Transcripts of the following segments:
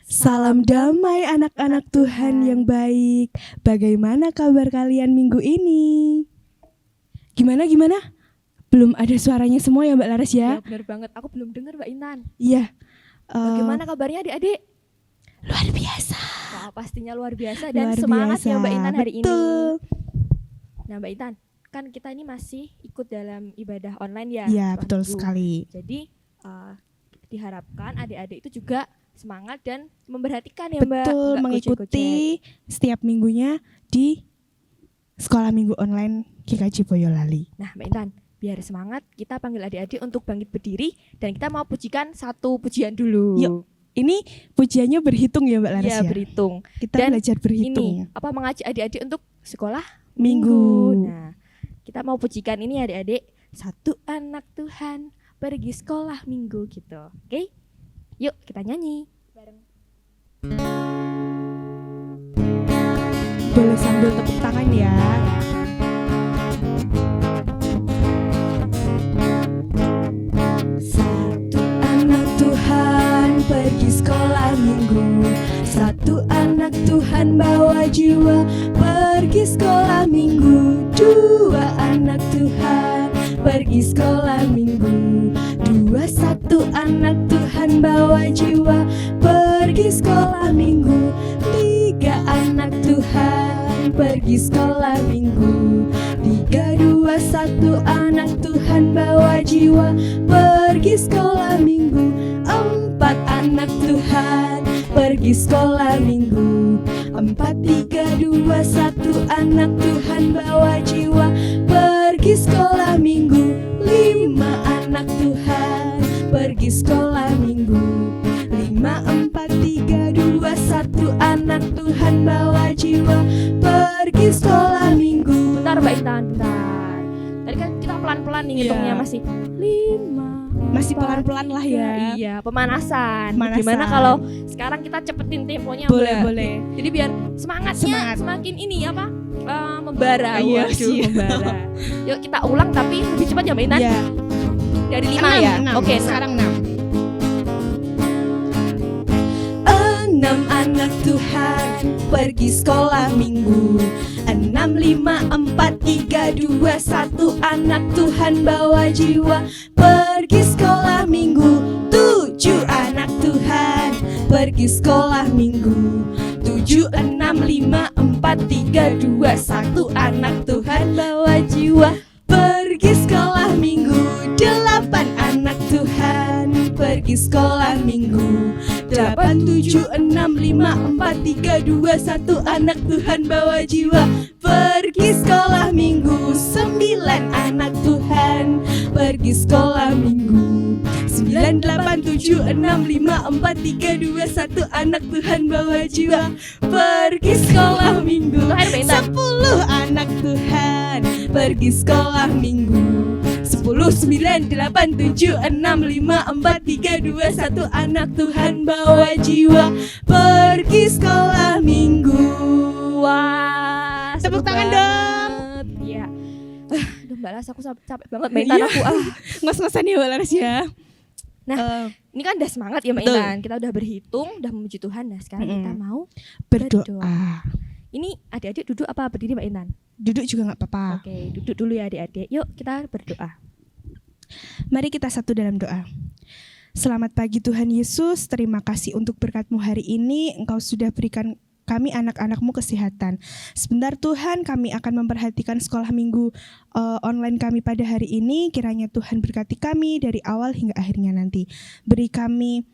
Salam damai anak-anak Tuhan yang baik. Bagaimana kabar kalian minggu ini? Gimana? Belum ada suaranya semua ya Mbak Laras ya? Ya benar banget, aku belum dengar Mbak Intan. Iya. Bagaimana kabarnya adik-adik? Luar biasa. Wah, pastinya luar biasa dan Luar semangat biasa. ya Mbak Intan hari Betul. ini. Nah Mbak Intan, kan kita ini masih ikut dalam ibadah online ya. Iya, setelah betul minggu. sekali. Jadi diharapkan adik-adik itu juga semangat dan memperhatikan ya Mbak. Betul, Nggak mengikuti setiap minggunya di Sekolah Minggu Online GKJ Boyolali. Nah Mbak Intan, biar semangat kita panggil adik-adik untuk bangkit berdiri dan kita mau pujikan satu pujian dulu. Yuk, ini pujiannya berhitung ya Mbak Laras Iya ya? berhitung. Kita Dan belajar berhitung. Ini mengajak adik-adik untuk sekolah Minggu. Nah, kita mau pujikan ini adik-adik. Satu anak Tuhan pergi sekolah minggu gitu. Oke? Yuk kita nyanyi bareng. Boleh sambil tepuk tangan ya. Satu anak Tuhan pergi sekolah minggu. Satu anak Tuhan bawa jiwa pergi sekolah minggu. Dua anak Tuhan pergi sekolah minggu. Dua satu anak Tuhan bawa jiwa pergi sekolah minggu. Tiga anak Tuhan pergi sekolah minggu. Tiga dua satu anak Tuhan bawa jiwa pergi sekolah minggu. Empat anak Tuhan pergi sekolah minggu. Empat tiga dua satu anak Tuhan bawa jiwa pergi sekolah minggu. Lima anak Tuhan pergi sekolah minggu. Lima empat tiga dua satu anak Tuhan bawa jiwa pergi sekolah minggu. Bentar Mbak Intan, bentar. Tadi kan kita pelan-pelan nih ngitungnya masih 5. Masih pelan-pelan lah ya. Iya, pemanasan. Pemanasan. Gimana kalau sekarang kita cepetin temponya Boleh, Mbak? boleh. Jadi biar semangatnya Semangat. semakin ini membara. Iya Waduh, sih. membara. Yuk kita ulang tapi lebih cepat ya Mbak Intan. Iya. Dari 5 ya. Oke, sekarang 6. 6 anak Tuhan pergi sekolah minggu. 6 5 4 3 2 1 anak Tuhan bawa jiwa pergi sekolah minggu. 7 anak Tuhan pergi sekolah minggu. 7 6 5 4 3 2 1 anak Tuhan bawa jiwa pergi sekolah minggu. 8 anak Tuhan pergi sekolah minggu. 8 7 6 5 4 3 2 1 anak Tuhan bawa jiwa pergi sekolah minggu. 9 anak Tuhan pergi sekolah minggu. 9 8 7 6 5 4 3 2 1 anak Tuhan bawa jiwa pergi sekolah minggu. 10 anak Tuhan pergi sekolah minggu. 10 9 8 7 6 5 4 3 2 1 anak Tuhan bawa jiwa pergi sekolah minggu. Wah, Tepuk seru tangan banget. dong. Iya. Aduh Mbak Laras, aku capek banget Mbak Intan. Aku Ngos-ngosan ya Mbak Laras ya. Nah, ini kan udah semangat ya Mbak Betul. Intan. Kita udah berhitung, udah memuji Tuhan. Nah sekarang kita mau Berdoa. Ini adik-adik duduk apa berdiri Mbak Intan? Duduk juga gak apa-apa. Oke, duduk dulu ya adik-adik. Yuk kita berdoa. Mari kita satu dalam doa. Selamat pagi Tuhan Yesus, terima kasih untuk berkat-Mu hari ini. Engkau sudah berikan kami anak-anak-Mu kesehatan. Sebentar Tuhan, kami akan memperhatikan sekolah minggu online kami pada hari ini. Kiranya Tuhan berkati kami dari awal hingga akhirnya nanti. Beri kami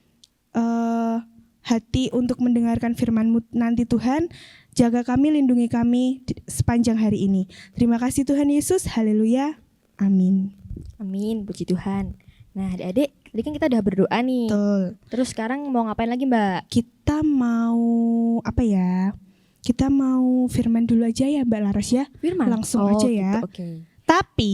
hati untuk mendengarkan firman-Mu nanti Tuhan. Jaga kami, lindungi kami sepanjang hari ini. Terima kasih Tuhan Yesus, haleluya, amin. Amin, puji Tuhan. Nah adik-adik, tadi kan kita udah berdoa nih. Betul. Terus sekarang mau ngapain lagi Mbak? Kita mau apa ya? Kita mau firman dulu aja ya Mbak Laras ya. Firman? Langsung aja ya. Gitu, oke. Tapi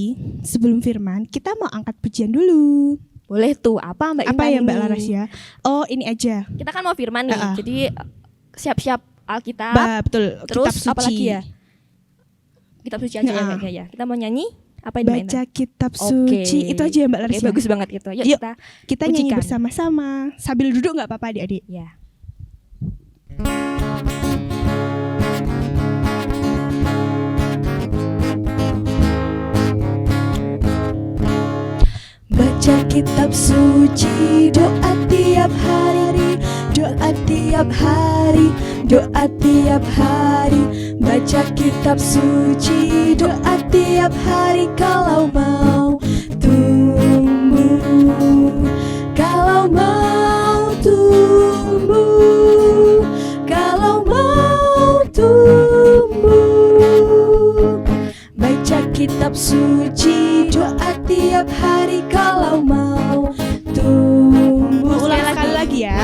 sebelum firman, kita mau angkat pujian dulu. Boleh tuh, apa Mbak Intan Apa ya Mbak ini? Laras ya? Oh ini aja. Kita kan mau firman nih, jadi siap-siap Alkitab. Betul. Terus Kitab suci. apa lagi ya? Kitab suci aja ya Mbak ya. Kita mau nyanyi? Apa ini Mbak Intan? Baca kitab suci. Itu aja ya Mbak Laras Oke, ya? bagus banget gitu. Yuk, Yuk, kita kita nyanyi pujikan. bersama-sama. Sambil duduk gak apa-apa adik-adik? Ya. Baca kitab suci, doa tiap hari, doa tiap hari, doa tiap hari. Baca kitab suci, doa tiap hari kalau mau tumbuh, kalau mau tumbuh, kalau mau tumbuh. Baca kitab suci, doa tiap hari kalau mau tumbuh. Ulang sekali lagi ya.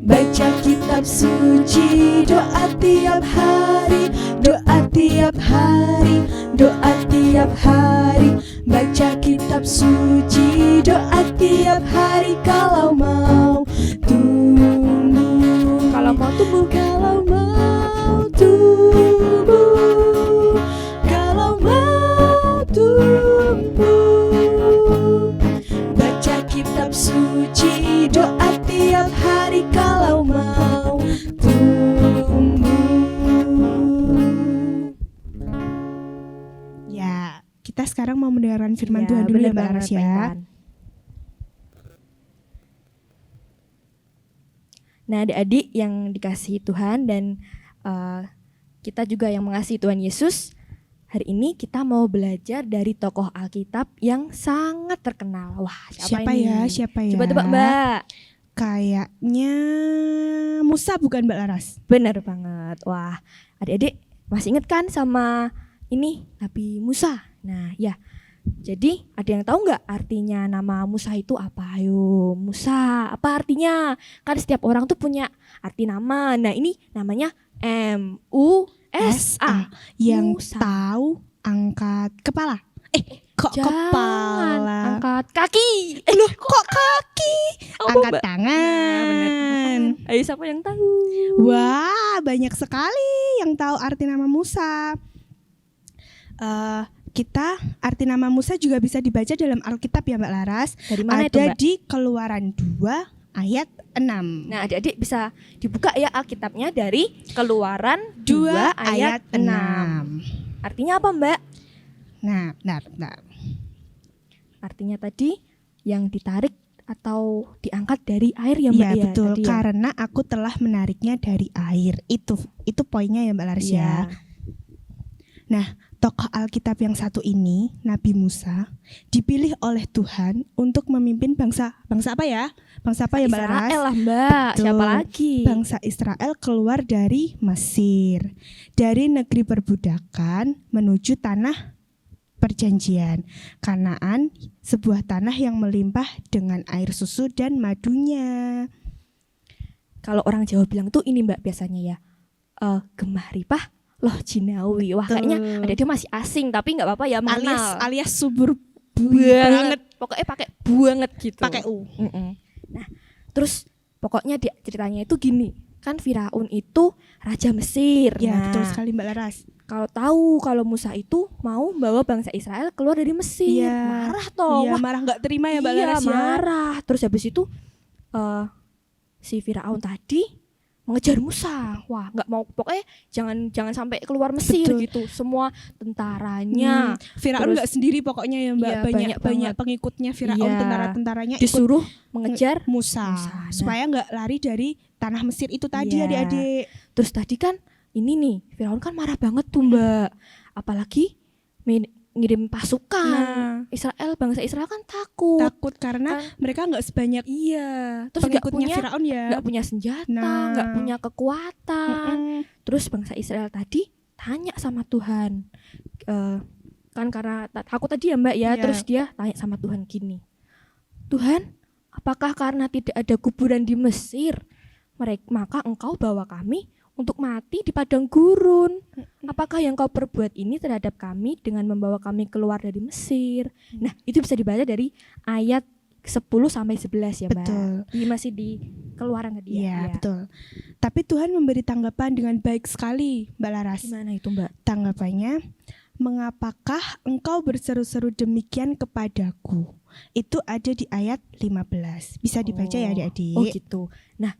Baca kitab suci, doa tiap hari, doa tiap hari, doa tiap hari. Baca kitab suci, doa tiap hari kalau mau tumbuh. Kalau mau tumbuh, Kalau mau tumbuh, kalau mau tumbuh. Baca kitab suci, doa tiap hari kalau mau tumbuh. Ya, kita sekarang mau mendengarkan firman Tuhan dulu ya Mbak Laras ya. Nah, adik-adik yang dikasihi Tuhan dan kita juga yang mengasihi Tuhan Yesus, hari ini kita mau belajar dari tokoh Alkitab yang sangat terkenal. Wah, siapa ini? Siapa ya? Coba tebak, Mbak. Kayaknya Musa bukan Mbak Laras? Benar banget. Wah, adik-adik masih ingat kan sama ini Nabi Musa? Nah, ya. Jadi ada yang tahu nggak artinya nama Musa itu apa? Ayo, Musa, apa artinya? Kan setiap orang tuh punya arti nama. Nah, ini namanya M-U-S-A. Yang Musa. tahu angkat kepala. Kok Jangan, kepala? angkat kaki. Loh, kok kaki? Oh, Angkat Mbak. tangan. Nah, benar, angkat tangan. Ayo, siapa yang tahu? Wah, banyak sekali yang tahu arti nama Musa. Kita arti nama Musa juga bisa dibaca dalam Alkitab ya Mbak Laras. Dari mana itu, Ada Mbak? di Keluaran 2 ayat 6. Nah, adik-adik bisa dibuka ya Alkitabnya dari Keluaran 2 2 ayat 6. Artinya apa, Mbak? Nah, benar. Artinya tadi yang ditarik atau diangkat dari air ya, Mbak? Iya, betul. Tadi ya? Karena aku telah menariknya dari air. Itu poinnya ya Mbak Laras ya. Nah, tokoh Alkitab yang satu ini, Nabi Musa, dipilih oleh Tuhan untuk memimpin bangsa apa ya? Bangsa apa ya Mbak Laras? Israel lah, Mbak. Betul. Siapa lagi? Bangsa Israel keluar dari Mesir, dari negeri perbudakan menuju tanah perjanjian. Kanaan, sebuah tanah yang melimpah dengan air susu dan madunya. Kalau orang Jawa bilang tuh ini, Mbak, biasanya ya. Gemah ripah loh jinawi. Wah, Betul. kayaknya ada masih asing tapi nggak apa-apa ya mengenal. Alias subur banget. Pokoknya pakai banget gitu. Pakai U. Nah, terus pokoknya ceritanya itu gini. Kan Firaun itu raja Mesir. Ya, Nah, betul sekali Mbak Laras. kalau tahu kalau Musa itu mau bawa bangsa Israel keluar dari Mesir, Iya. marah toh. Iya, Wah, marah nggak terima ya Mbak iya, Laras ya. marah. Terus habis itu si Firaun tadi mengejar Musa. Wah, nggak mau, pokoknya jangan sampai keluar Mesir. Betul. Gitu. Semua tentaranya Firaun Terus- nggak sendiri pokoknya ya Mbak. Iya, banyak banyak pengikutnya Firaun, Iya. tentara-tentaranya ikut disuruh mengejar. Musa. Nah. Supaya nggak lari dari tanah Mesir itu tadi Iya. adik-adik. Terus tadi kan ini nih, Firaun kan marah banget tuh, Mbak. Apalagi ngirim pasukan. Bangsa Israel kan takut. Takut karena mereka nggak sebanyak Iya. Terus nggak pengikutnya punya Firaun ya. nggak punya senjata, Nah. nggak punya kekuatan. Mm-mm. Terus bangsa Israel tadi tanya sama Tuhan, kan karena takut tadi ya Mbak ya. Iya. Terus dia tanya sama Tuhan gini, Tuhan, apakah karena tidak ada kuburan di Mesir, maka Engkau bawa kami untuk mati di padang gurun? Apakah yang Kau perbuat ini terhadap kami dengan membawa kami keluar dari Mesir? Nah, itu bisa dibaca dari ayat 10 sampai 11 ya, Mbak. Betul. Masih di Keluaran tadi ya. Iya, betul. Tapi Tuhan memberi tanggapan dengan baik sekali, Mbak Laras. Gimana itu, Mbak? Tanggapannya, mengapakah engkau berseru-seru demikian kepadaku? Itu ada di ayat 15. Bisa dibaca ya adik-adik. Oh gitu. Nah,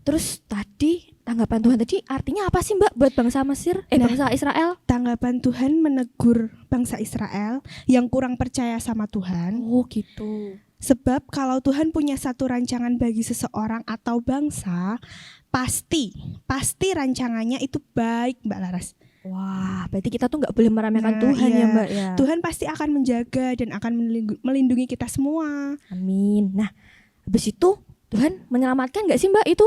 Terus tadi tanggapan Tuhan tadi artinya apa sih Mbak buat bangsa Mesir? Bangsa Israel? Tanggapan Tuhan menegur bangsa Israel yang kurang percaya sama Tuhan. Oh gitu. Sebab kalau Tuhan punya satu rancangan bagi seseorang atau bangsa, pasti rancangannya itu baik, Mbak Laras. Wah, berarti kita tuh nggak boleh meremehkan Tuhan iya. ya Mbak ya. Tuhan pasti akan menjaga dan akan melindungi kita semua. Amin. Nah, habis itu Tuhan menyelamatkan nggak sih Mbak itu?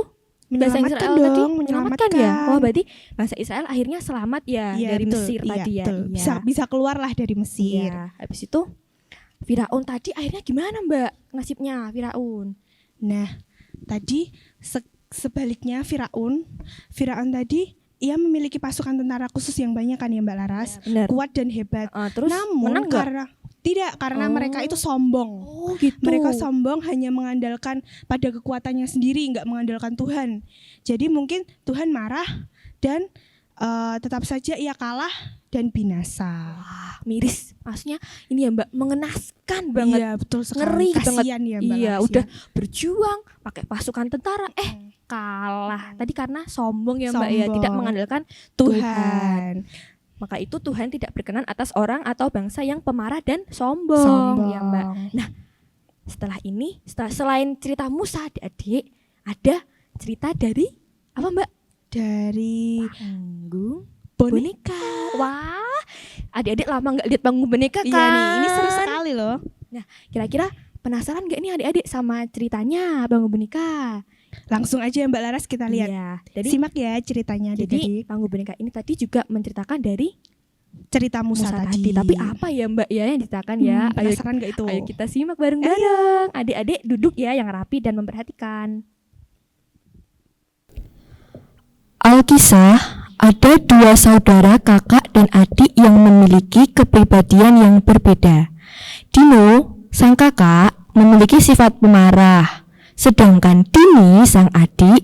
Bangsa Menyelamatkan Israel dong, tadi menyelamatkan ya. Wah, berarti bangsa Israel akhirnya selamat ya Iya, dari betul, Mesir iya, tadi ya. betul. Iya. Bisa keluarlah dari Mesir. Iya. Habis itu Firaun tadi akhirnya gimana Mbak nasibnya Firaun? Nah, tadi sebaliknya Firaun tadi ia memiliki pasukan tentara khusus yang banyak kan ya Mbak Laras, Ya, benar. kuat dan hebat. Terus Namun menang nggak? karena mereka itu sombong. Oh gitu. Mereka sombong hanya mengandalkan pada kekuatannya sendiri, nggak mengandalkan Tuhan. Jadi mungkin Tuhan marah dan tetap saja ia kalah dan binasa. Wah, miris. Maksudnya ini ya Mbak, mengenaskan banget. Iya, betul sekali. Ngeri banget. Kasian ya Mbak Iya, Laras, udah ya. berjuang pakai pasukan tentara, kalah. Tadi karena sombong ya Mbak ya, Sombong. tidak mengandalkan Tuhan. Tuhan. Maka itu Tuhan tidak berkenan atas orang atau bangsa yang pemarah dan sombong, ya Mbak. Nah, selain cerita Musa adik-adik, ada cerita dari apa Mbak? Dari Panggung boneka. Wah, adik-adik lama nggak lihat panggung boneka kan? Iya nih, ini seru sekali loh. Nah, kira-kira penasaran nggak nih adik-adik sama ceritanya panggung boneka? Langsung aja Mbak Laras kita lihat. Iya, jadi Simak ya ceritanya jadi panggung boneka ini tadi juga menceritakan dari cerita Musa tadi. Tapi apa ya Mbak ya yang diceritakan ya? Penasaran nggak itu? Ayo kita simak bareng-bareng. Adik-adik duduk ya yang rapi dan memperhatikan. Alkisah, ada dua saudara kakak dan adik yang memiliki kepribadian yang berbeda. Dino, sang kakak, memiliki sifat pemarah, sedangkan Dini, sang adik,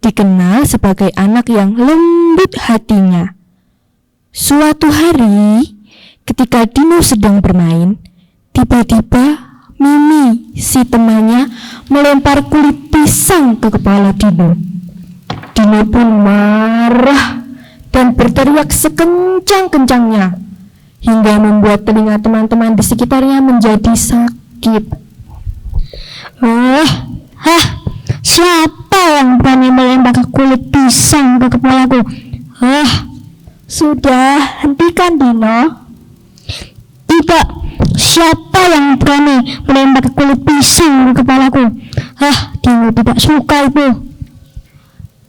dikenal sebagai anak yang lembut hatinya. Suatu hari, ketika Dino sedang bermain, tiba-tiba Mimi, si temannya, melempar kulit pisang ke kepala Dino. Dino pun marah dan berteriak sekencang-kencangnya hingga membuat telinga teman-teman di sekitarnya menjadi sakit. Siapa yang berani melempar kulit pisang ke kepalaku? Sudah, hentikan Dino. Tidak, siapa yang berani melempar kulit pisang ke kepalaku? Dino tidak suka itu.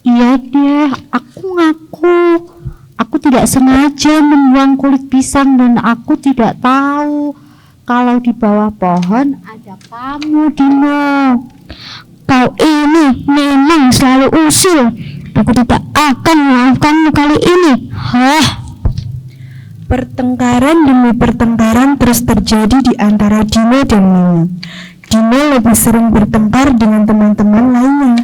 Iya deh, aku ngaku. Aku tidak sengaja membuang kulit pisang dan aku tidak tahu kalau di bawah pohon ada kamu, Dino. Kau ini memang selalu usil. Aku tidak akan memaafkanmu kali ini. Pertengkaran demi pertengkaran terus terjadi di antara Dino dan Mimi. Dino lebih sering bertengkar dengan teman-teman lainnya.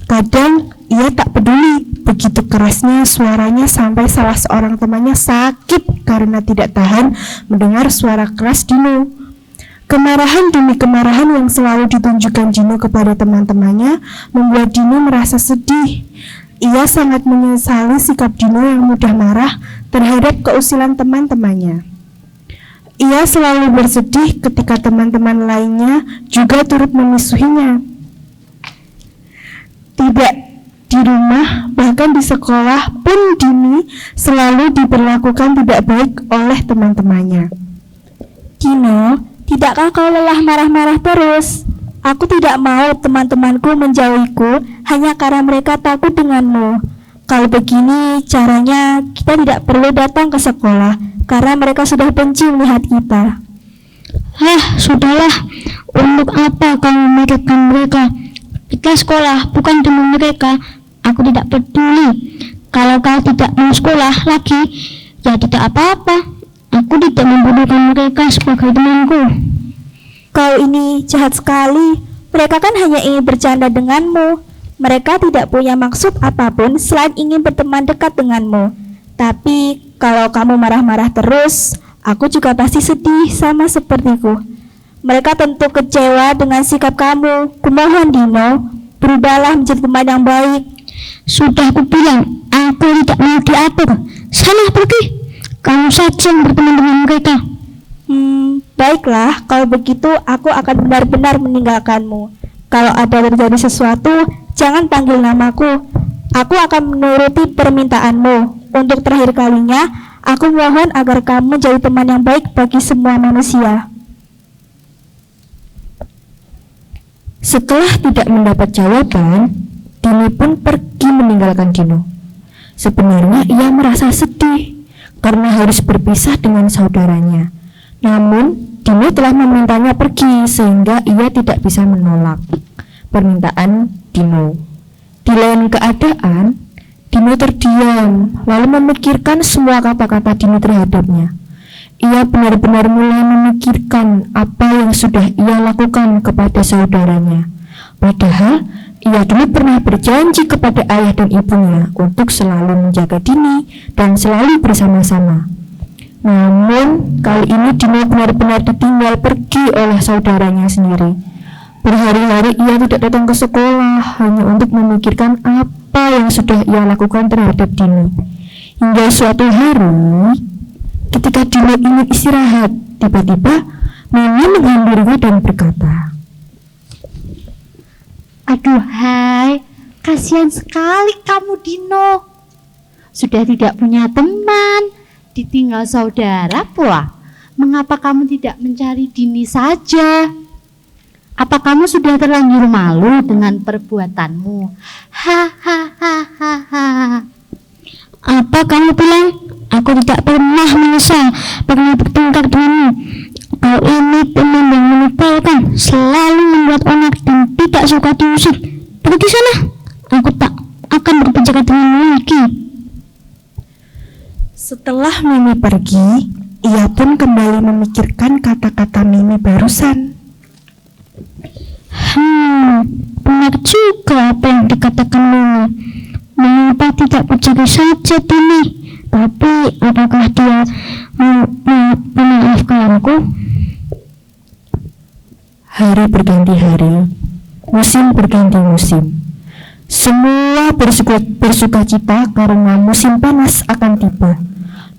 Kadang ia tak peduli, begitu kerasnya suaranya sampai salah seorang temannya sakit karena tidak tahan mendengar suara keras Dino. Kemarahan demi kemarahan yang selalu ditunjukkan Dino kepada teman-temannya membuat Dino merasa sedih. Ia sangat menyesali sikap Dino yang mudah marah terhadap keusilan teman-temannya. Ia selalu bersedih ketika teman-teman lainnya juga turut memisuhinya. Tidak di rumah, bahkan di sekolah pun Dini selalu diperlakukan tidak baik oleh teman-temannya. Dino, tidakkah kau lelah marah-marah terus? Aku tidak mau teman-temanku menjauhiku hanya karena mereka takut denganmu. Kalau begini caranya, kita tidak perlu datang ke sekolah karena mereka sudah benci melihat kita. Sudahlah, untuk apa kau memikirkan mereka? Kita sekolah bukan demi mereka. Aku tidak peduli. Kalau kau tidak mau sekolah lagi, ya tidak apa-apa. Aku tidak membunuhkan mereka sebagai temanku. Kau ini jahat sekali. Mereka kan hanya ingin bercanda denganmu. Mereka tidak punya maksud apapun selain ingin berteman dekat denganmu. Tapi kalau kamu marah-marah terus, aku juga pasti sedih sama sepertiku. Mereka tentu kecewa dengan sikap kamu. Kumohon Dino, Berubahlah menjadi teman yang baik. Sudah aku bilang, aku tidak mau diatur. Sana pergi. Kamu saja yang berteman dengan mereka. Baiklah, kalau begitu aku akan benar-benar meninggalkanmu. Kalau ada terjadi sesuatu, jangan panggil namaku. Aku akan menuruti permintaanmu. Untuk terakhir kalinya, aku mohon agar kamu menjadi teman yang baik bagi semua manusia. Setelah tidak mendapat jawaban, Dini pun pergi meninggalkan Dino. Sebenarnya ia merasa sedih karena harus berpisah dengan saudaranya. Namun, Dino telah memintanya pergi sehingga ia tidak bisa menolak permintaan Dino. Di lain keadaan, Dino terdiam lalu memikirkan semua kata-kata Dino terhadapnya. Ia benar-benar mulai memikirkan apa yang sudah ia lakukan kepada saudaranya. Padahal ia dulu pernah berjanji kepada ayah dan ibunya untuk selalu menjaga Dini dan selalu bersama-sama. Namun kali ini Dino benar-benar ditinggal pergi oleh saudaranya sendiri. Berhari-hari ia tidak datang ke sekolah hanya untuk memikirkan apa yang sudah ia lakukan terhadap Dini. Hingga suatu hari, ketika Dino ingin istirahat, tiba-tiba Mimi menghampirinya dan berkata, Aduhai, kasihan sekali kamu Dino. Sudah tidak punya teman, ditinggal saudara pula. Mengapa kamu tidak mencari Dini saja? Apa kamu sudah terlanjur malu dengan perbuatanmu? Hahaha. Apa kamu bilang? Aku tidak pernah menyesal pernah bertengkar denganmu. Kau ini teman yang menyebalkan, selalu membuat onar dan tidak suka diusir. Pergi sana, aku tak akan berbicara denganmu lagi. Setelah Mimi pergi, ia pun kembali memikirkan kata-kata Mimi barusan. Benar juga apa yang dikatakan Mimi. Mengapa tidak berjaga saja Dini? Tapi apakah dia memaafkanku? Hari berganti hari, musim berganti musim. Semua bersuka cita karena musim panas akan tiba.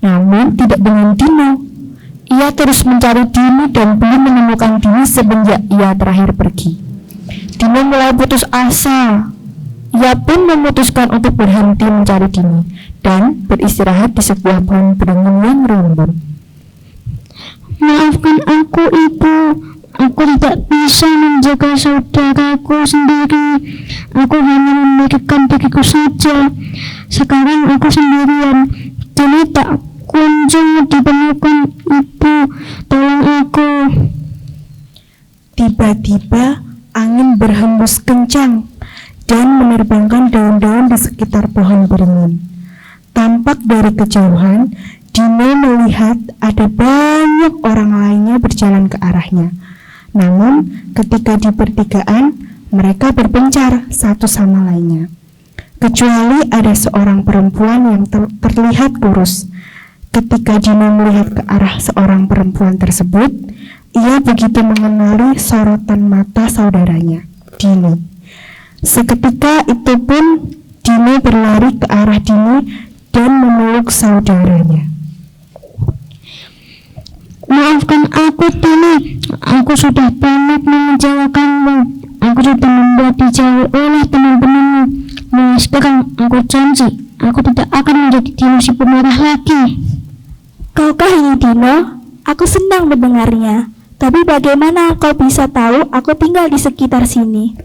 Namun tidak dengan Dino. Ia terus mencari Dini dan belum menemukan Dini semenjak ia terakhir pergi. Dino mulai putus asa. Ia pun memutuskan untuk berhenti mencari Dini dan beristirahat di sebuah pohon beringin yang rimbun. Maafkan aku, Ibu. Aku tidak bisa menjaga saudaraku sendiri. Aku hanya memikirkan diriku saja. Sekarang aku sendirian. Dini tak kunjung ditemukan. Ibu, tolong aku. Tiba-tiba angin berhembus kencang dan menerbangkan daun-daun di sekitar pohon beringin. Tampak dari kejauhan, Dino melihat ada banyak orang lainnya berjalan ke arahnya. Namun, ketika di pertigaan, mereka berpencar satu sama lainnya. Kecuali ada seorang perempuan yang terlihat kurus. Ketika Dino melihat ke arah seorang perempuan tersebut, ia begitu mengenali sorotan mata saudaranya, Dini. Seketika itu pun Dino berlari ke arah Dini dan memeluk saudaranya. Maafkan aku, Dini. Aku sudah banyak mengecewakanmu. Aku sudah membuat dijauhi oleh teman-temanmu. Mulai sekarang aku janji, aku tidak akan menjadi Dino si pemarah lagi. Kaukah ini Dino? Aku senang mendengarnya. Tapi bagaimana kau bisa tahu aku tinggal di sekitar sini?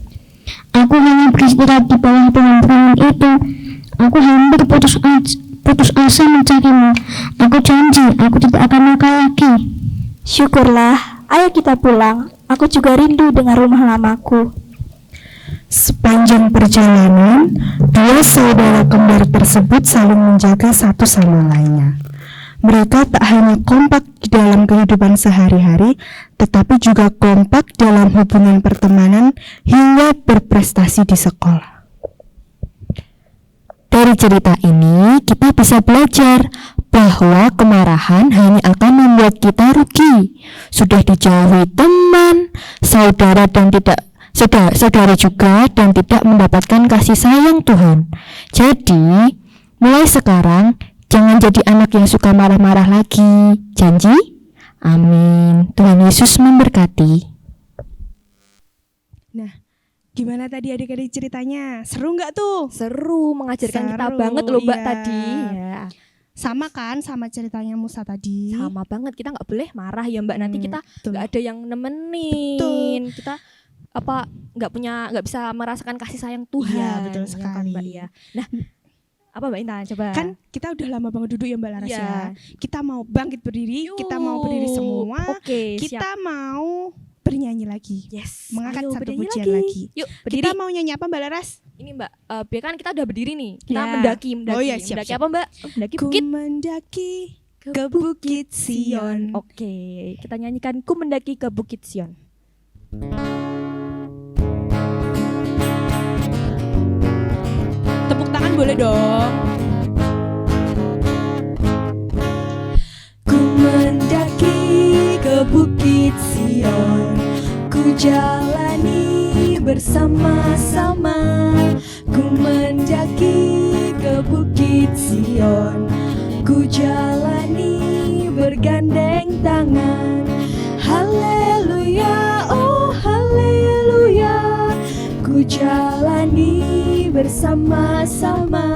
Aku hanya beristirahat di bawah pohon beringin itu. Aku hampir putus asa mencarimu. Aku janji, aku tidak akan nakal lagi. Syukurlah, ayo kita pulang. Aku juga rindu dengan rumah lamaku. Sepanjang perjalanan, dua saudara kembar tersebut saling menjaga satu sama lainnya. Mereka tak hanya kompak di dalam kehidupan sehari-hari, tetapi juga kompak dalam hubungan pertemanan hingga berprestasi di sekolah. Dari cerita ini, kita bisa belajar bahwa kemarahan hanya akan membuat kita rugi. Sudah dijauhi teman, saudara dan tidak saudara juga dan tidak mendapatkan kasih sayang Tuhan. Jadi, mulai sekarang jangan jadi anak yang suka marah-marah lagi. Janji? Amin. Tuhan Yesus memberkati. Nah, gimana tadi adik-adik ceritanya? Seru nggak tuh? Seru, mengajarkan kita Seru, banget loh Mbak iya. tadi. Ya. Sama kan sama ceritanya Musa tadi? Sama banget, kita nggak boleh marah ya Mbak. Nanti kita betul. nggak ada yang nemenin. Betul. Kita nggak bisa merasakan kasih sayang Tuhan. Iya, betul ya kan, sekali. Mbak ya. Nah, apa Mbak Intan coba? Kan kita udah lama banget duduk ya Mbak Laras Iya. ya. Kita mau bangkit berdiri, kita mau berdiri semua. Oke, Kita siap. mau bernyanyi lagi. Yes. Mengangkat Ayo, satu berdiri pujian lagi. Yuk, berdiri. Kita mau nyanyi apa Mbak Laras? Ini Mbak, biar kan kita udah berdiri nih. Kita Ya. mendaki. Oh iya, siap, Mendaki siap. apa Mbak? Mendaki Ku bukit. mendaki ke Bukit Sion. Oke, kita nyanyikan Ku Mendaki ke Bukit Sion. Tepuk tangan boleh dong. Ku mendaki ke Bukit Sion, ku jalani bersama-sama. Ku mendaki ke Bukit Sion, ku jalani bergandeng tangan. Haleluya, oh haleluya, ku jalani bersama-sama.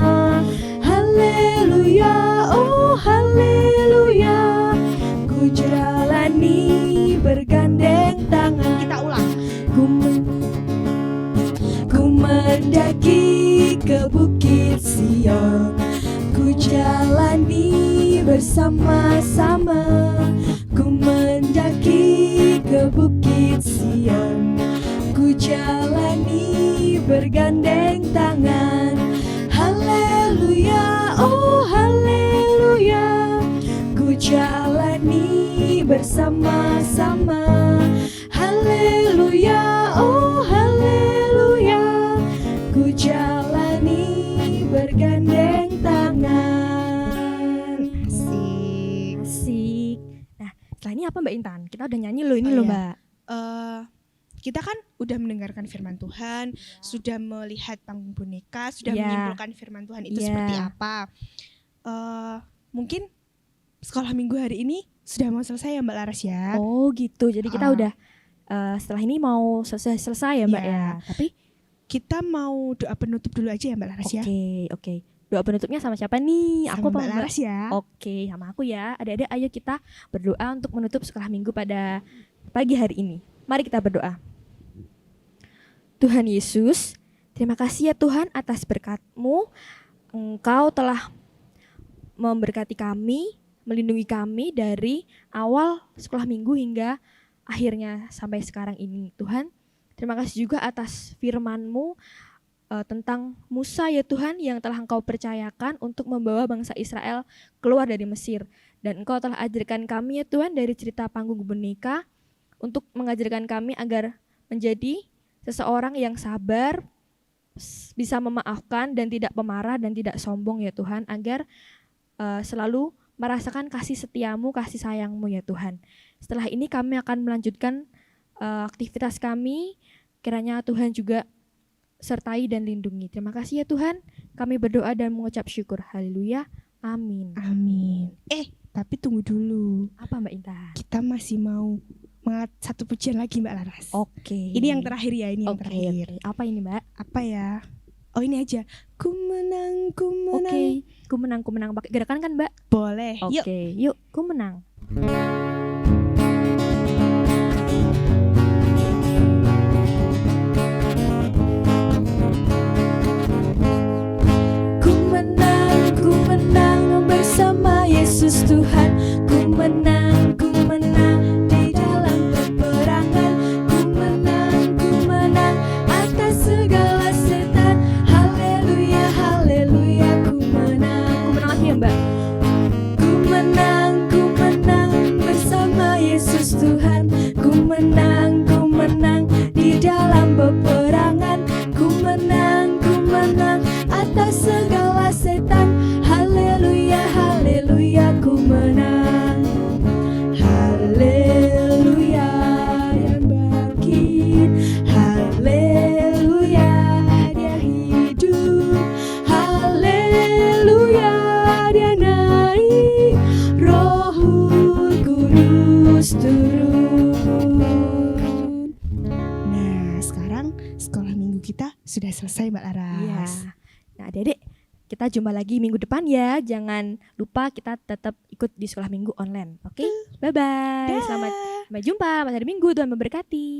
Haleluya, oh haleluya, ku jalani bergandeng tangan. Kita ulang. Ku mendaki ke Bukit Sion, ku jalani bersama-sama. Ku mendaki ke Bukit Sion, ku jalani bergandeng tangan. Haleluya, oh haleluya, ku jalani bersama-sama. Haleluya, oh haleluya, ku jalani bergandeng tangan. Asik. Asik. Nah, setelah ini apa Mbak Intan? Kita udah nyanyi loh ini Oh loh iya. Mbak. Kita kan udah mendengarkan firman Tuhan, sudah melihat panggung boneka, sudah Iya. menyimpulkan firman Tuhan itu Iya. seperti apa. Mungkin sekolah minggu hari ini sudah mau selesai ya Mbak Laras ya. Oh gitu. Jadi kita Ah. udah setelah ini mau selesai ya Mbak Iya. ya. Tapi Kita mau doa penutup dulu aja ya Mbak Laras ya. oke. Doa penutupnya sama siapa nih? Sama Aku apa Mbak Laras ya. Oke, sama aku ya. Adik-adik ayo kita berdoa untuk menutup sekolah minggu pada pagi hari ini. Mari kita berdoa. Tuhan Yesus, terima kasih ya Tuhan atas berkat-Mu. Engkau telah memberkati kami, melindungi kami dari awal sekolah minggu hingga akhirnya sampai sekarang ini. Tuhan, terima kasih juga atas firman-Mu tentang Musa ya Tuhan yang telah Engkau percayakan untuk membawa bangsa Israel keluar dari Mesir. Dan Engkau telah ajarkan kami ya Tuhan dari cerita panggung boneka untuk mengajarkan kami agar menjadi seseorang yang sabar, bisa memaafkan dan tidak pemarah dan tidak sombong ya Tuhan, agar selalu merasakan kasih setiamu, kasih sayangmu ya Tuhan. Setelah ini kami akan melanjutkan aktivitas kami, kiranya Tuhan juga sertai dan lindungi. Terima kasih ya Tuhan, kami berdoa dan mengucap syukur. Haleluya, amin. Amin. Tapi tunggu dulu. Apa Mbak Intan? Kita masih mau mengangkat satu pujian lagi Mbak Laras. Oke. Ini yang terakhir ya, ini yang Oke, terakhir. oke. Apa ini Mbak? Apa ya? Oh ini aja. Ku menang, ku menang. Oke, ku menang. Pakai gerakan kan Mbak? Boleh. Yuk. Oke, yuk, ku menang. Ku menang bersama Yesus Tuhan. Ku menang di dalam peperangan. Ku menang atas segala setan. Haleluya, haleluya, ku menang. Ku menang lagi ya Mbak? Ku menang bersama Yesus Tuhan. Ku menang di dalam peperangan. Ku menang atas segala setan. Haleluya, haleluya, ku menang. Haleluya, yang bangkit. Haleluya. terus turun. Nah, sekarang sekolah minggu kita sudah selesai, Mbak Laras. Iya. Nah, Adik-adik, kita jumpa lagi minggu depan ya. Jangan lupa kita tetap ikut di sekolah minggu online. Oke? Bye-bye. Dah. Selamat sampai jumpa pada hari Minggu. Tuhan memberkati.